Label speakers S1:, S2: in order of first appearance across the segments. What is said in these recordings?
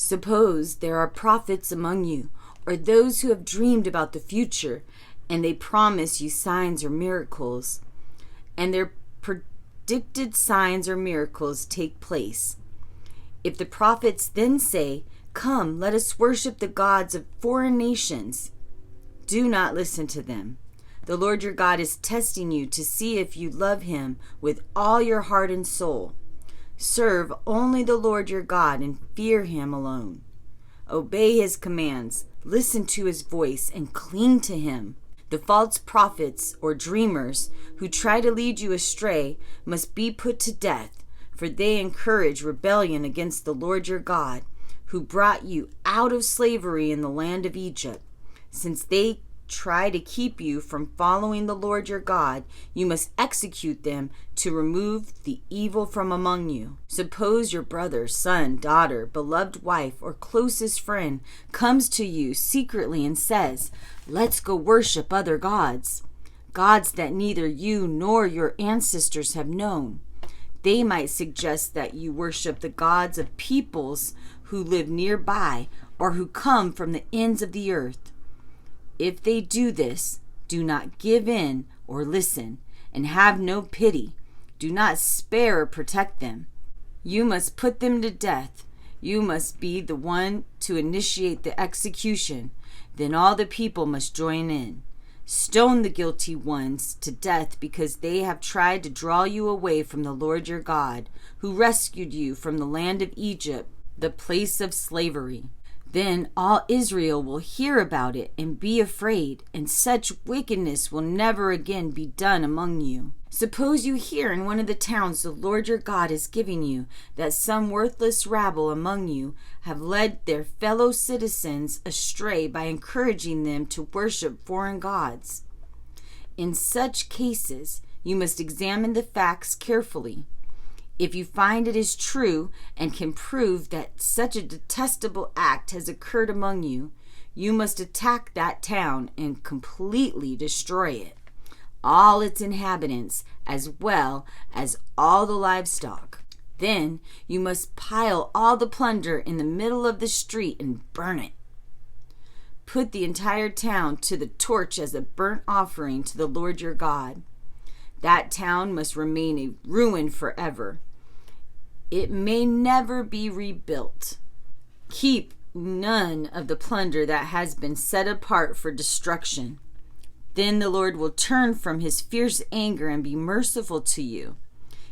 S1: Suppose there are prophets among you, or those who have dreamed about the future, and they promise you signs or miracles, and their predicted signs or miracles take place. If the prophets then say, "Come, let us worship the gods of foreign nations," do not listen to them. The Lord your God is testing you to see if you love him with all your heart and soul. Serve only the Lord your God and fear him alone. Obey his commands, listen to his voice, and cling to him. The false prophets or dreamers who try to lead you astray must be put to death, for they encourage rebellion against the Lord your God, who brought you out of slavery in the land of Egypt. Since they try to keep you from following the Lord your God, you must execute them to remove the evil from among you. Suppose your brother, son, daughter, beloved wife, or closest friend comes to you secretly and says, "Let's go worship other gods," gods that neither you nor your ancestors have known. They might suggest that you worship the gods of peoples who live nearby or who come from the ends of the earth. If they do this, do not give in or listen, and have no pity. Do not spare or protect them. You must put them to death. You must be the one to initiate the execution. Then all the people must join in. Stone the guilty ones to death because they have tried to draw you away from the Lord your God, who rescued you from the land of Egypt, the place of slavery. Then all Israel will hear about it and be afraid, and such wickedness will never again be done among you. Suppose you hear in one of the towns the Lord your God is giving you that some worthless rabble among you have led their fellow citizens astray by encouraging them to worship foreign gods. In such cases, you must examine the facts carefully. If you find it is true and can prove that such a detestable act has occurred among you, you must attack that town and completely destroy it, all its inhabitants, as well as all the livestock. Then you must pile all the plunder in the middle of the street and burn it. Put the entire town to the torch as a burnt offering to the Lord your God. That town must remain a ruin forever. It may never be rebuilt. Keep none of the plunder that has been set apart for destruction. Then the Lord will turn from his fierce anger and be merciful to you.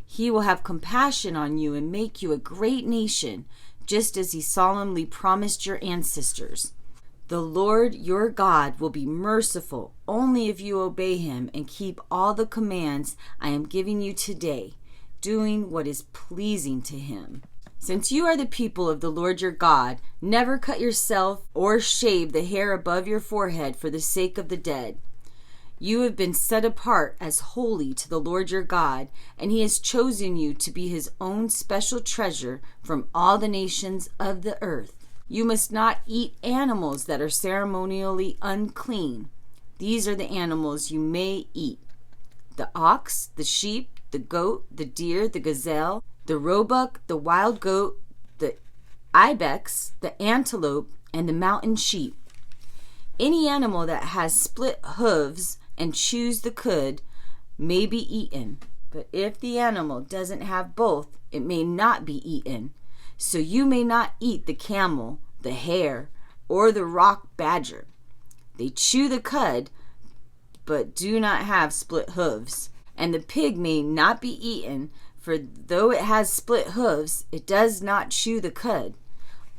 S1: He will have compassion on you and make you a great nation, just as he solemnly promised your ancestors. The Lord your God will be merciful only if you obey him and keep all the commands I am giving you today, doing what is pleasing to him. Since you are the people of the Lord your God, never cut yourself or shave the hair above your forehead for the sake of the dead. You have been set apart as holy to the Lord your God, and he has chosen you to be his own special treasure from all the nations of the earth. You must not eat animals that are ceremonially unclean. These are the animals you may eat: the ox, the sheep, the goat, the deer, the gazelle, the roebuck, the wild goat, the ibex, the antelope, and the mountain sheep. Any animal that has split hooves and chews the cud may be eaten, but if the animal doesn't have both, it may not be eaten. So you may not eat the camel, the hare, or the rock badger. They chew the cud, but do not have split hooves. And the pig may not be eaten, for though it has split hooves, it does not chew the cud.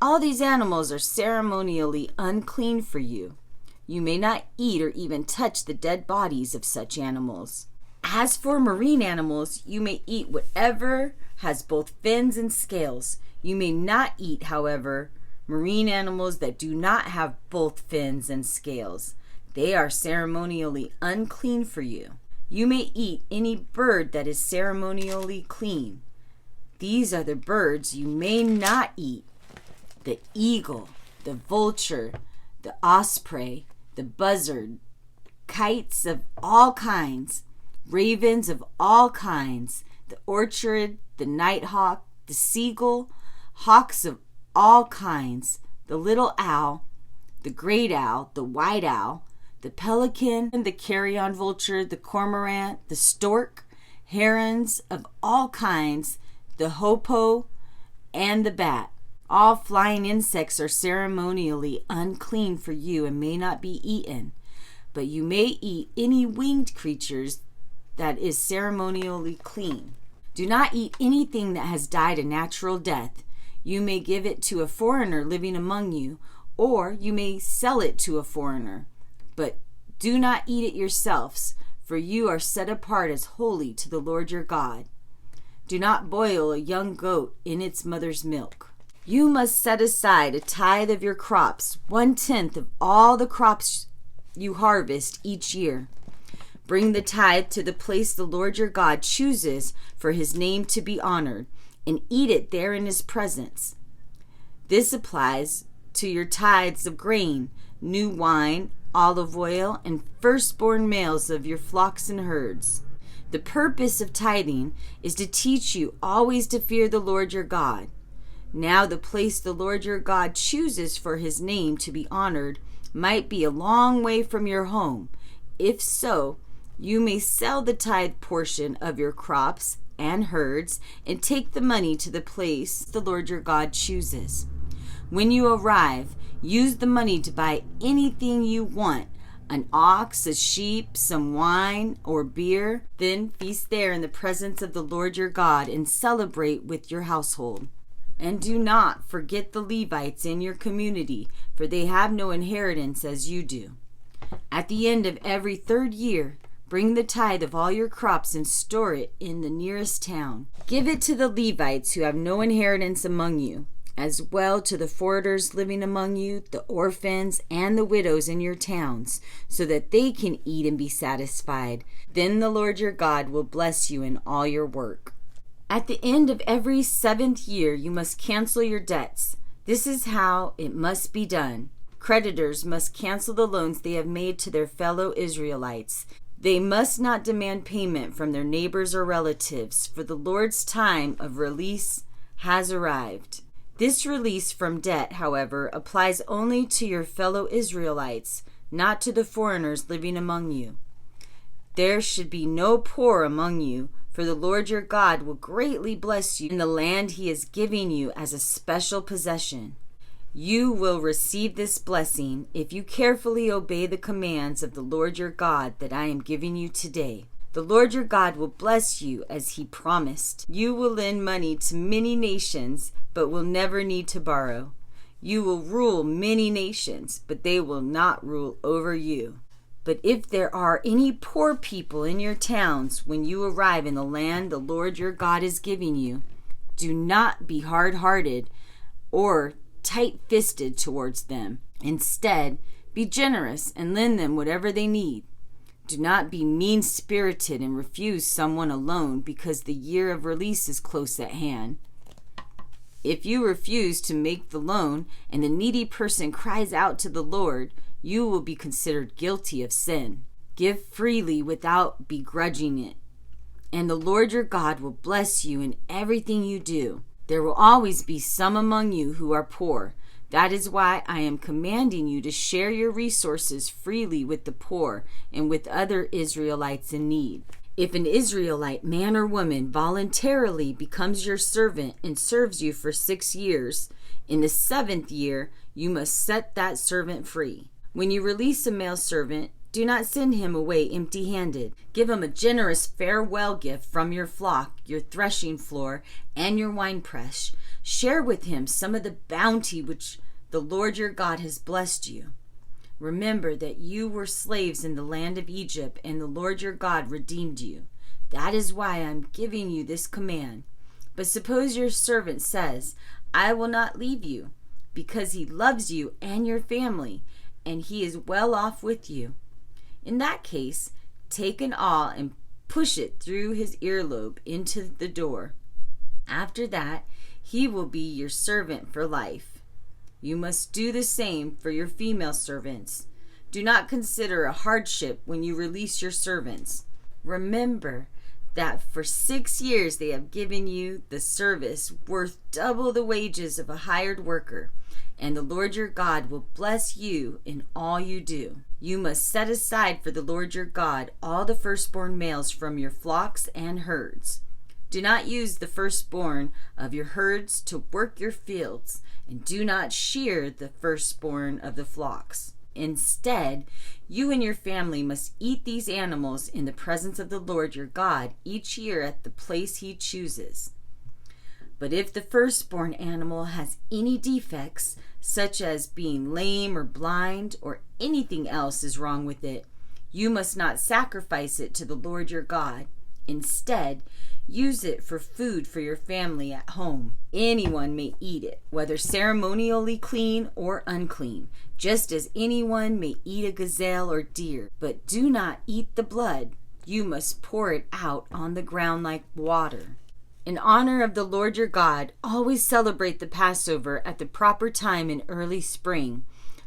S1: All these animals are ceremonially unclean for you. You may not eat or even touch the dead bodies of such animals. As for marine animals, you may eat whatever has both fins and scales. You may not eat, however, marine animals that do not have both fins and scales. They are ceremonially unclean for you. You may eat any bird that is ceremonially clean. These are the birds you may not eat: the eagle, the vulture, the osprey, the buzzard, kites of all kinds, ravens of all kinds, the orchard, the nighthawk, the seagull, hawks of all kinds, the little owl, the great owl, the white owl, the pelican, the carrion vulture, the cormorant, the stork, herons of all kinds, the hoopoe, and the bat. All flying insects are ceremonially unclean for you and may not be eaten, but you may eat any winged creatures that is ceremonially clean. Do not eat anything that has died a natural death. You may give it to a foreigner living among you, or you may sell it to a foreigner. But do not eat it yourselves, for you are set apart as holy to the Lord your God. Do not boil a young goat in its mother's milk. You must set aside a tithe of your crops, 1/10 of all the crops you harvest each year. Bring the tithe to the place the Lord your God chooses for his name to be honored, and eat it there in his presence. This applies to your tithes of grain, new wine, olive oil, and firstborn males of your flocks and herds. The purpose of tithing is to teach you always to fear the Lord your God. Now the place the Lord your God chooses for his name to be honored might be a long way from your home. If so, you may sell the tithe portion of your crops and herds and take the money to the place the Lord your God chooses. When you arrive, use the money to buy anything you want, an ox, a sheep, some wine, or beer. Then feast there in the presence of the Lord your God and celebrate with your household. And do not forget the Levites in your community, for they have no inheritance as you do. At the end of every 3rd year, bring the tithe of all your crops and store it in the nearest town. Give it to the Levites who have no inheritance among you, as well to the foreigners living among you, the orphans, and the widows in your towns, so that they can eat and be satisfied. Then the Lord your God will bless you in all your work. At the end of every 7th year, you must cancel your debts. This is how it must be done. Creditors must cancel the loans they have made to their fellow Israelites. They must not demand payment from their neighbors or relatives, for the Lord's time of release has arrived. This release from debt, however, applies only to your fellow Israelites, not to the foreigners living among you. There should be no poor among you, for the Lord your God will greatly bless you in the land he is giving you as a special possession. You will receive this blessing if you carefully obey the commands of the Lord your God that I am giving you today. The Lord your God will bless you as he promised. You will lend money to many nations, but will never need to borrow. You will rule many nations, but they will not rule over you. But if there are any poor people in your towns when you arrive in the land the Lord your God is giving you, do not be hard-hearted or tight-fisted towards them. Instead, be generous and lend them whatever they need. Do not be mean-spirited and refuse someone a loan because the year of release is close at hand. If you refuse to make the loan and the needy person cries out to the Lord, you will be considered guilty of sin. Give freely without begrudging it, and the Lord your God will bless you in everything you do. There will always be some among you who are poor. That is why I am commanding you to share your resources freely with the poor and with other Israelites in need. If an Israelite, man or woman, voluntarily becomes your servant and serves you for 6 years, in the 7th year you must set that servant free. When you release a male servant, do not send him away empty-handed. Give him a generous farewell gift from your flock, your threshing floor, and your winepress. Share with him some of the bounty which the Lord your God has blessed you. Remember that you were slaves in the land of Egypt, and the Lord your God redeemed you. That is why I am giving you this command. But suppose your servant says, I will not leave you, because he loves you and your family, and he is well off with you. In that case, take an awl and push it through his earlobe into the door. After that, he will be your servant for life. You must do the same for your female servants. Do not consider a hardship when you release your servants. Remember that for 6 years they have given you the service worth double the wages of a hired worker, and the Lord your God will bless you in all you do. You must set aside for the Lord your God all the firstborn males from your flocks and herds. Do not use the firstborn of your herds to work your fields, and do not shear the firstborn of the flocks. Instead, you and your family must eat these animals in the presence of the Lord your God each year at the place he chooses. But if the firstborn animal has any defects, such as being lame or blind, or anything else is wrong with it, you must not sacrifice it to the Lord your God. Instead, use it for food for your family at home. Anyone may eat it, whether ceremonially clean or unclean, just as anyone may eat a gazelle or deer. But do not eat the blood. You must pour it out on the ground like water. In honor of the Lord your God, always celebrate the Passover at the proper time in early spring,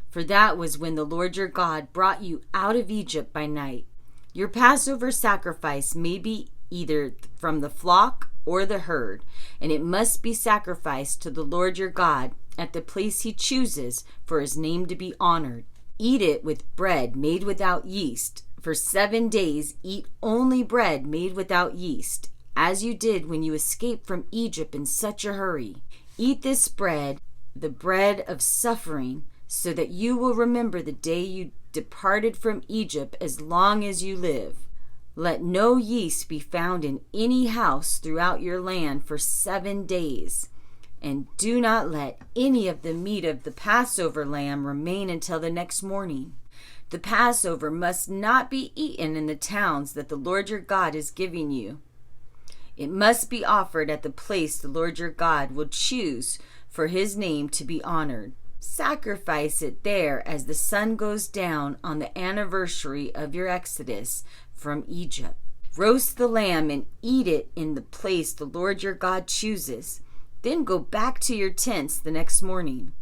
S1: for that was when the Lord your God brought you out of Egypt by night. Your Passover sacrifice may be either from the flock or the herd, and it must be sacrificed to the Lord your God at the place he chooses for his name to be honored. Eat it with bread made without yeast. For 7 days eat only bread made without yeast, as you did when you escaped from Egypt in such a hurry. Eat this bread, the bread of suffering, so that you will remember the day you departed from Egypt as long as you live. Let no yeast be found in any house throughout your land for 7 days. And do not let any of the meat of the Passover lamb remain until the next morning. The Passover must not be eaten in the towns that the Lord your God is giving you. It must be offered at the place the Lord your God will choose for his name to be honored. Sacrifice it there as the sun goes down on the anniversary of your exodus from Egypt. Roast the lamb and eat it in the place the Lord your God chooses. Then go back to your tents the next morning.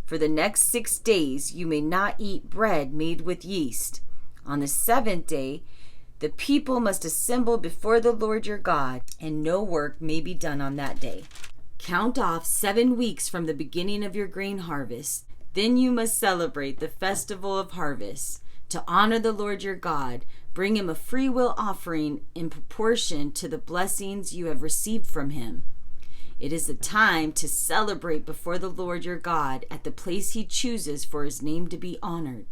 S1: For the next 6 days you may not eat bread made with yeast. On the 7th day, the people must assemble before the Lord your God, and no work may be done on that day. Count off 7 weeks from the beginning of your grain harvest. Then you must celebrate the festival of harvest. To honor the Lord your God, bring him a freewill offering in proportion to the blessings you have received from him. It is a time to celebrate before the Lord your God at the place he chooses for his name to be honored.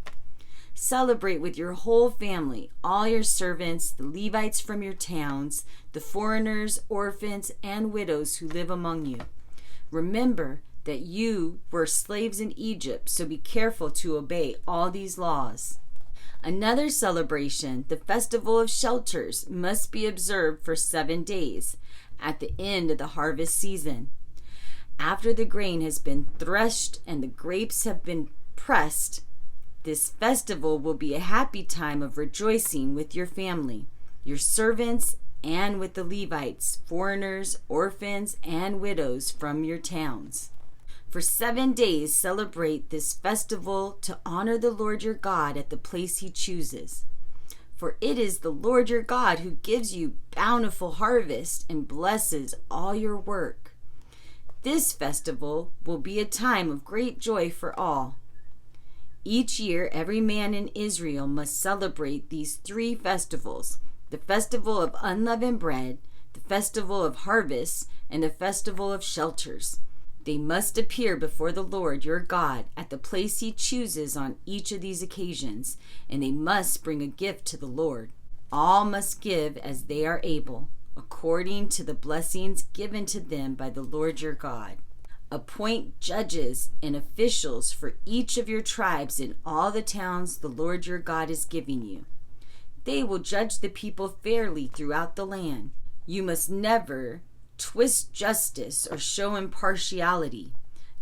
S1: Celebrate with your whole family, all your servants, the Levites from your towns, the foreigners, orphans, and widows who live among you. Remember that you were slaves in Egypt, so be careful to obey all these laws. Another celebration, the Festival of Shelters, must be observed for 7 days at the end of the harvest season. After the grain has been threshed and the grapes have been pressed, this festival will be a happy time of rejoicing with your family, your servants, and with the Levites, foreigners, orphans, and widows from your towns. For 7 days celebrate this festival to honor the Lord your God at the place he chooses. For it is the Lord your God who gives you bountiful harvest and blesses all your work. This festival will be a time of great joy for all. Each year, every man in Israel must celebrate these 3 festivals: the festival of unleavened bread, the festival of harvest, and the festival of shelters. They must appear before the Lord your God at the place he chooses on each of these occasions, and they must bring a gift to the Lord. All must give as they are able, according to the blessings given to them by the Lord your God. Appoint judges and officials for each of your tribes in all the towns the Lord your God is giving you. They will judge the people fairly throughout the land. You must never twist justice or show impartiality.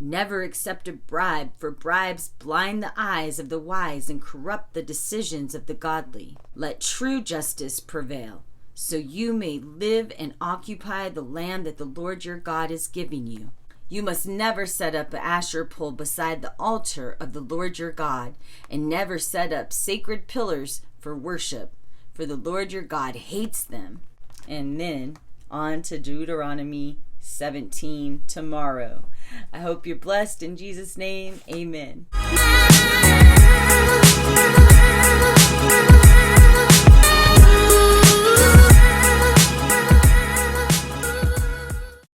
S1: Never accept a bribe, for bribes blind the eyes of the wise and corrupt the decisions of the godly. Let true justice prevail, so you may live and occupy the land that the Lord your God is giving you. You must never set up an Asher pole beside the altar of the Lord your God, and never set up sacred pillars for worship, for the Lord your God hates them. And then on to Deuteronomy 17 tomorrow. I hope you're blessed in Jesus' name. Amen.